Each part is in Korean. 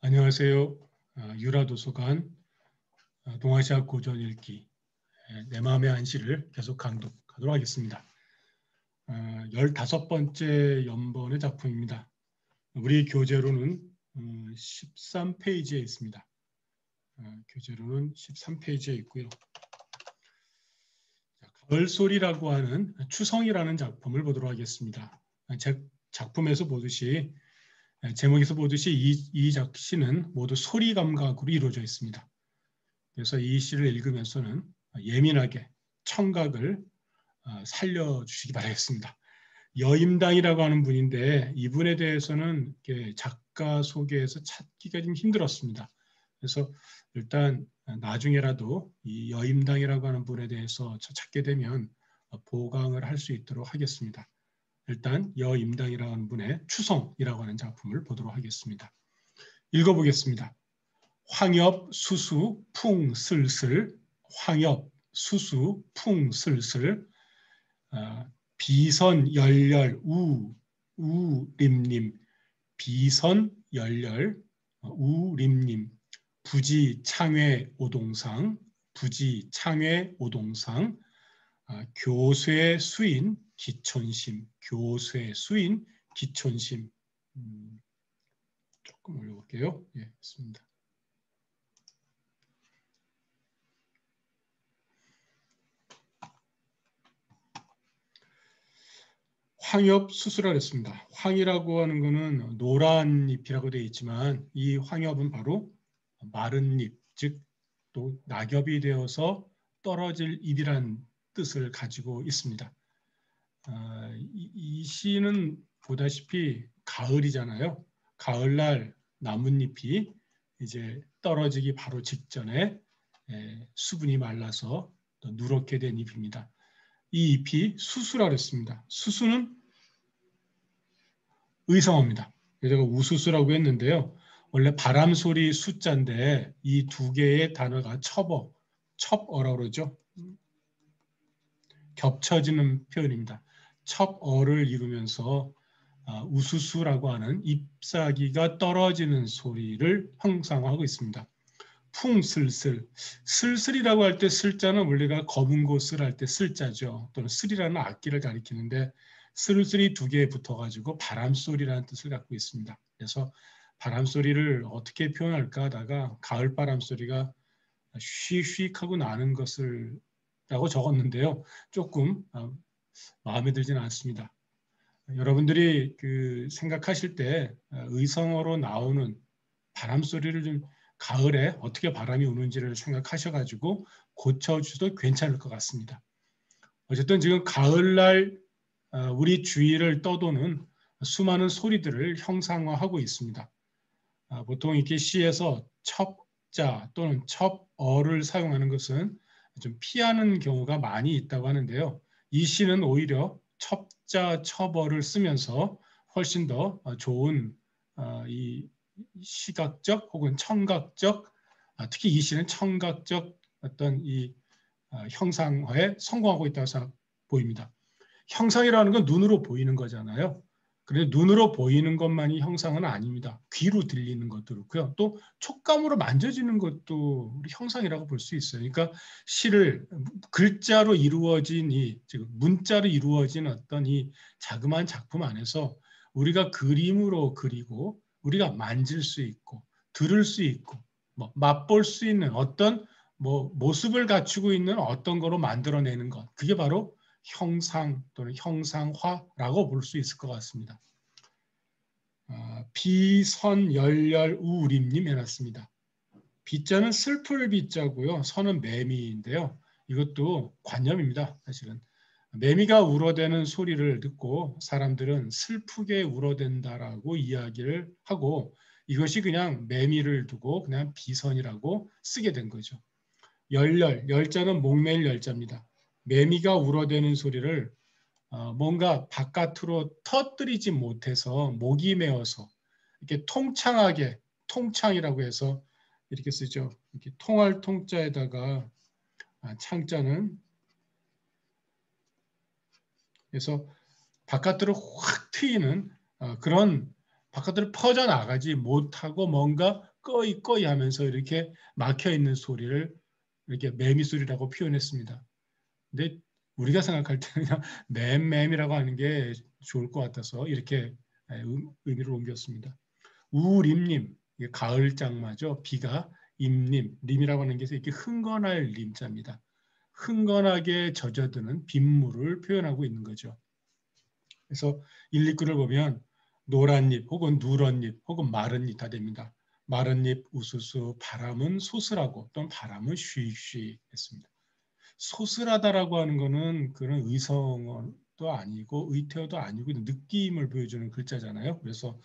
안녕하세요. 유라도서관 동아시아 고전 읽기 내 마음의 안시를 계속 강독하도록 하겠습니다. 15번째 연번의 작품입니다. 우리 교재로는 13페이지에 있습니다. 교재로는 13페이지에 있고요. 가을소리라고 하는 추성이라는 작품을 보도록 하겠습니다. 작품에서 보듯이 제목에서 보듯이 이 시는 모두 소리 감각으로 이루어져 있습니다. 그래서 이 시를 읽으면서는 예민하게 청각을 살려주시기 바라겠습니다. 여임당이라고 하는 분인데 이분에 대해서는 작가 소개에서 찾기가 좀 힘들었습니다. 그래서 일단 나중에라도 이 여임당이라고 하는 분에 대해서 찾게 되면 보강을 할 수 있도록 하겠습니다. 일단 여임당이라는 분의 추성이라고 하는 작품을 보도록 하겠습니다. 읽어보겠습니다. 황엽 수수 풍슬슬 황엽 수수 풍슬슬 비선 열렬 우림님 비선 열렬 우림님 부지 창회 오동상 부지 창회 오동상 교쇄 수인 기촌심 교쇄 수인 기촌심 조금 올려볼게요. 예, 있습니다. 황엽 수수라 했습니다. 황이라고 하는 것은 노란 잎이라고 되어 있지만 이 황엽은 바로 마른 잎, 즉 또 낙엽이 되어서 떨어질 잎이란 뜻을 가지고 있습니다. 이 시는 보다시피 가을이잖아요. 가을날 나뭇잎이 이제 떨어지기 바로 직전에 수분이 말라서 누렇게 된 잎입니다. 이 잎이 수수라 그랬습니다. 수수는 의성어입니다. 제가 우수수라고 했는데요. 원래 바람소리 숫자인데 이 두 개의 단어가 첩어라고 그러죠. 겹쳐지는 표현입니다. 첩어를 이루면서 우수수라고 하는 잎사귀가 떨어지는 소리를 형상화하고 있습니다. 풍슬슬, 슬슬이라고 할 때 슬자는 원래가 검은 곳을 할 때 슬자죠. 또는 슬이라는 악기를 가리키는데 슬슬이 두 개 붙어가지고 바람소리라는 뜻을 갖고 있습니다. 그래서 바람소리를 어떻게 표현할까 하다가 가을 바람소리가 쉬쉬하고 나는 것을 라고 적었는데요. 조금 마음에 들지는 않습니다. 여러분들이 생각하실 때 의성어로 나오는 바람소리를 좀 가을에 어떻게 바람이 우는지를 생각하셔가지고 고쳐주셔도 괜찮을 것 같습니다. 어쨌든 지금 가을날 우리 주위를 떠도는 수많은 소리들을 형상화하고 있습니다. 보통 이렇게 시에서 첩자 또는 첩어를 사용하는 것은 좀 피하는 경우가 많이 있다고 하는데요. 이 시는 오히려 첩자, 첩어를 쓰면서 훨씬 더 좋은 이 시각적 혹은 청각적, 특히 이 시는 청각적 어떤 이 형상화에 성공하고 있다고 보입니다. 형상이라는 건 눈으로 보이는 거잖아요. 그런데 눈으로 보이는 것만이 형상은 아닙니다. 귀로 들리는 것도 그렇고요. 또 촉감으로 만져지는 것도 우리 형상이라고 볼 수 있어요. 그러니까 시를 글자로 이루어진 즉 문자로 이루어진 어떤 이 자그마한 작품 안에서 우리가 그림으로 그리고 우리가 만질 수 있고 들을 수 있고 맛볼 수 있는 어떤 모습을 갖추고 있는 어떤 거로 만들어내는 것. 그게 바로 형상 또는 형상화라고 볼 수 있을 것 같습니다. 비선열렬 우림님 해놨습니다. 비자는 슬플 비자고요. 선은 매미인데요. 이것도 관념입니다. 사실은. 매미가 울어대는 소리를 듣고 사람들은 슬프게 울어댄다라고 이야기를 하고 이것이 그냥 매미를 두고 그냥 비선이라고 쓰게 된 거죠. 열렬, 열자는 목매일 열자입니다. 매미가 울어대는 소리를 뭔가 바깥으로 터뜨리지 못해서 목이 메어서 이렇게 통창하게 통창이라고 해서 이렇게 쓰죠. 이렇게 통할 통자에다가 창자는 그래서 바깥으로 확 트이는 그런 바깥으로 퍼져나가지 못하고 뭔가 꺼이 하면서 이렇게 막혀 있는 소리를 이렇게 매미 소리라고 표현했습니다. 근데 우리가 생각할 때는 그냥 맴맴이라고 하는 게 좋을 것 같아서 이렇게 의미를 옮겼습니다. 우림님, 이게 가을 장마죠. 비가 임림, 림이라고 하는 게 이렇게 흥건할 림자입니다. 흥건하게 젖어드는 빗물을 표현하고 있는 거죠. 그래서 1, 2구를 보면 노란 잎 혹은 누런 잎 혹은 마른 잎 다 됩니다. 마른 잎 우수수, 바람은 소슬하고 또는 바람은 쉬쉬 했습니다. 소슬하다라고 하는 거는 그런 의성어도 아니고 의태어도 아니고 느낌을 보여주는 글자잖아요. 그래서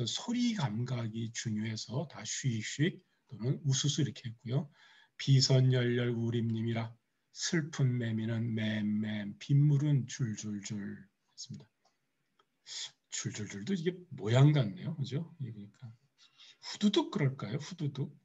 소리 감각이 중요해서 다 쉬쉬 또는 우수수 이렇게 했고요. 비선열렬 우림님이라 슬픈 매미는 맴맴 빗물은 줄줄줄 했습니다. 줄줄줄도 이게 모양 같네요. 그죠? 그러니까 후두둑 그럴까요? 후두둑.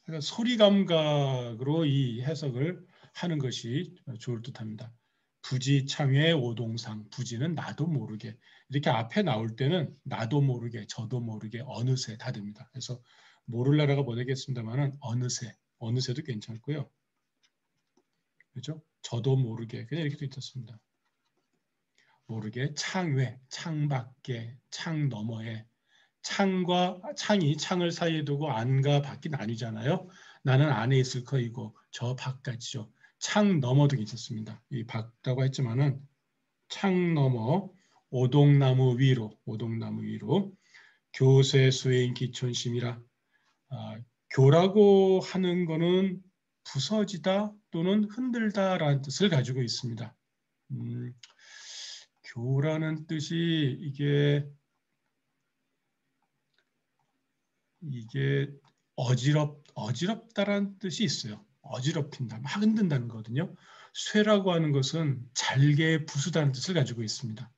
그러니까 소리 감각으로 이 해석을 하는 것이 좋을 듯합니다. 부지 창외 오동상, 부지는 나도 모르게 이렇게 앞에 나올 때는 나도 모르게 저도 모르게 어느새 다 됩니다. 그래서 모를라라가 보내겠습니다만은 어느새도 괜찮고요. 그렇죠? 저도 모르게 그냥 이렇게 있었습니다. 모르게 창외, 창밖에, 창 너머에 창과 창이 창을 사이에 두고 안과 밖이 나뉘잖아요. 나는 안에 있을 거이고 저 바깥이죠. 창 너머도 괜찮습니다. 이 밖이라고 했지만은 창 너머 오동나무 위로 교세 수행 기촌심이라 교라고 하는 거는 부서지다 또는 흔들다라는 뜻을 가지고 있습니다. 교라는 뜻이 이게 어지럽다라는 뜻이 있어요. 어지럽힌다, 막 흔든다는 거거든요. 쇠라고 하는 것은 잘게 부수다는 뜻을 가지고 있습니다.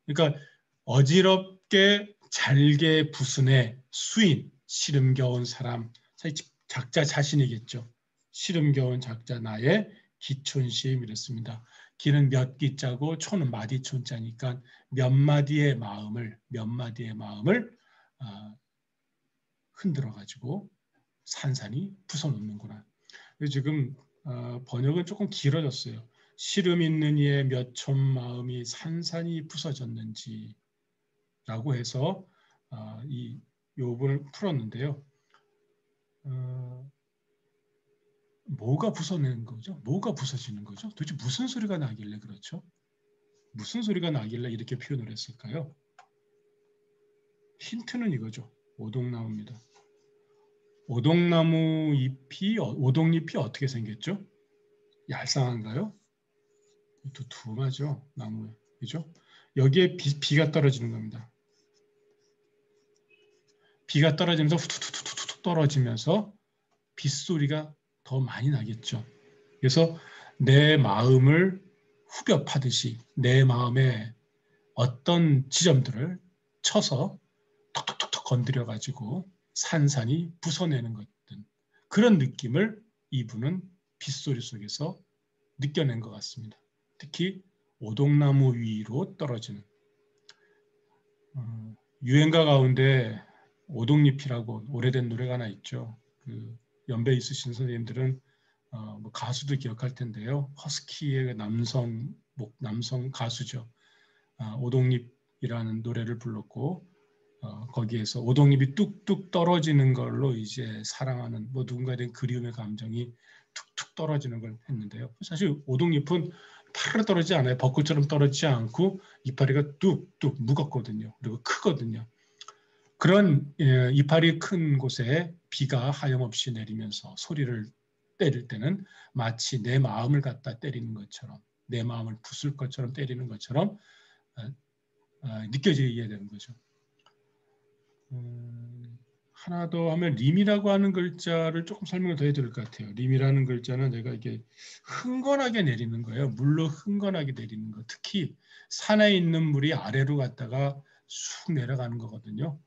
그러니까 어지럽게 잘게 부순의 수인, 시름겨운 사람, 작자 자신이겠죠. 시름겨운 작자 나의 기촌심 이랬습니다. 기는 몇 기자고 초는 마디촌자니까 몇 마디의 마음을 흔들어가지고 산산이 부숴놓는구나. 지금 번역은 조금 길어졌어요. 시름 있는 이의 몇 촌 마음이 산산이 부서졌는지라고 해서 이 부분을 풀었는데요. 뭐가 부서지는 거죠? 뭐가 부서지는 거죠? 도대체 무슨 소리가 나길래 그렇죠? 무슨 소리가 나길래 이렇게 표현을 했을까요? 힌트는 이거죠. 오동나무입니다. 오동잎이 어떻게 생겼죠? 얄쌍한가요? 두툼하죠, 나무에. 그죠? 여기에 비가 떨어지는 겁니다. 비가 떨어지면서 후투투투투 떨어지면서 빗소리가 더 많이 나겠죠. 그래서 내 마음을 후벼 파듯이 내 마음에 어떤 지점들을 쳐서 톡톡톡톡 건드려가지고 산산이 부숴내는 것들 그런 느낌을 이분은 빗소리 속에서 느껴낸 것 같습니다. 특히 오동나무 위로 떨어지는 유행가 가운데 오동잎이라고 오래된 노래가 하나 있죠. 그 연배 있으신 선생님들은 뭐 가수도 기억할 텐데요. 허스키의 남성 가수죠. 오동잎이라는 노래를 불렀고 거기에서 오동잎이 뚝뚝 떨어지는 걸로 이제 사랑하는 뭐 누군가에 대한 그리움의 감정이 툭툭 떨어지는 걸 했는데요. 사실 오동잎은 파르르 떨어지지 않아요. 벚꽃처럼 떨어지지 않고 이파리가 뚝뚝 무겁거든요. 그리고 크거든요. 그런 이파리 큰 곳에 비가 하염없이 내리면서 소리를 때릴 때는 마치 내 마음을 갖다 때리는 것처럼 내 마음을 부술 것처럼 때리는 것처럼 느껴지게 되는 거죠. 하나 더 하면 림이라고 하는 글자를 조금 설명을 더 해드릴 것 같아요. 림이라는 글자는 내가 이게 흥건하게 내리는 거예요. 물로 흥건하게 내리는 거. 특히 산에 있는 물이 아래로 갔다가 쑥 내려가는 거거든요.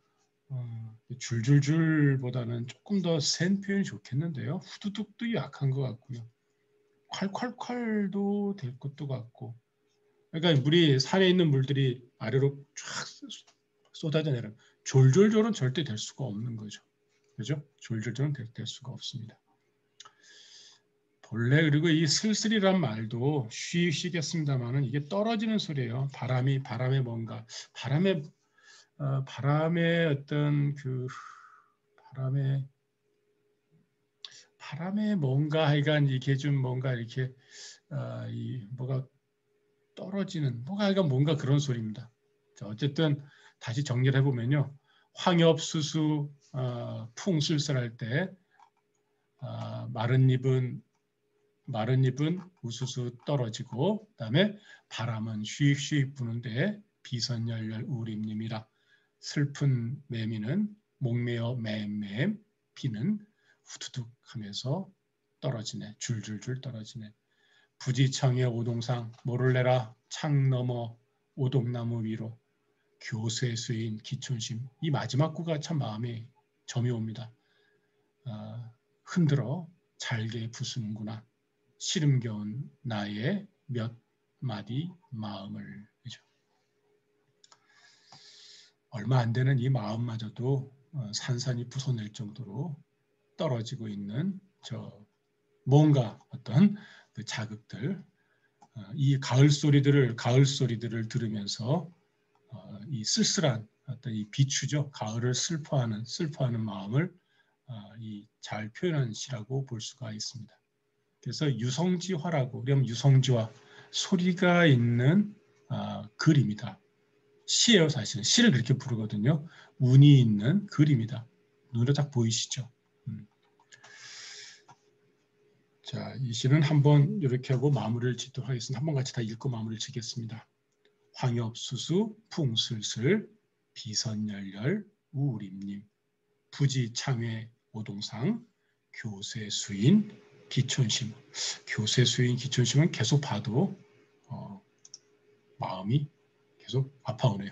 줄줄줄보다는 조금 더 센 표현이 좋겠는데요. 후두둑도 약한 것 같고요. 콸콸콸도 될 것도 같고. 그러니까 물이 산에 있는 물들이 아래로 쫙 쏟아져내려. 졸졸졸은 절대 될 수가 없는 거죠. 그죠? 졸졸졸은 될 수가 없습니다. 본래 그리고 이 슬슬이란 말도 쉬겠습니다만은 이게 떨어지는 소리예요. 바람에 뭔가 바람의 어떤 그 바람에 뭔가 하여간 이게 좀 뭔가 이렇게 이 뭐가 떨어지는 뭔가 그런 소리입니다. 자, 어쨌든 다시 정리를 해보면요. 황엽수수 풍술설할 때 마른 잎은 우수수 떨어지고 그다음에 바람은 쉬익쉬익 부는데 비선열렬 우림님이라 슬픈 매미는 목매어 맴맴 비는 후두둑 하면서 떨어지네. 줄줄줄 떨어지네. 부지청의 오동상 모를래라 창 너머 오동나무 위로 교세수인 기촌심. 이 마지막 구가 참 마음에 점이 옵니다. 흔들어 잘게 부수는구나. 시름겨운 나의 몇 마디 마음을. 그죠? 얼마 안 되는 이 마음마저도 산산이 부서낼 정도로 떨어지고 있는 뭔가 어떤 그 자극들, 이 가을 소리들을 들으면서 이 쓸쓸한 어떤 이 비추죠. 가을을 슬퍼하는 마음을 잘 표현한 시라고 볼 수가 있습니다. 그래서 유성지화라고, 그러면 유성지화, 소리가 있는 글입니다. 시예요, 사실은. 시를 그렇게 부르거든요. 운이 있는 글입니다. 눈으로 딱 보이시죠? 자, 이 시는 한번 이렇게 하고 마무리를 짓도록 하겠습니다. 한번 같이 다 읽고 마무리를 짓겠습니다. 황엽수수 풍슬슬 비선열렬 우림님 부지창회 오동상 교세수인 기촌심. 교세수인 기촌심은 계속 봐도 마음이 계속 아파오네요.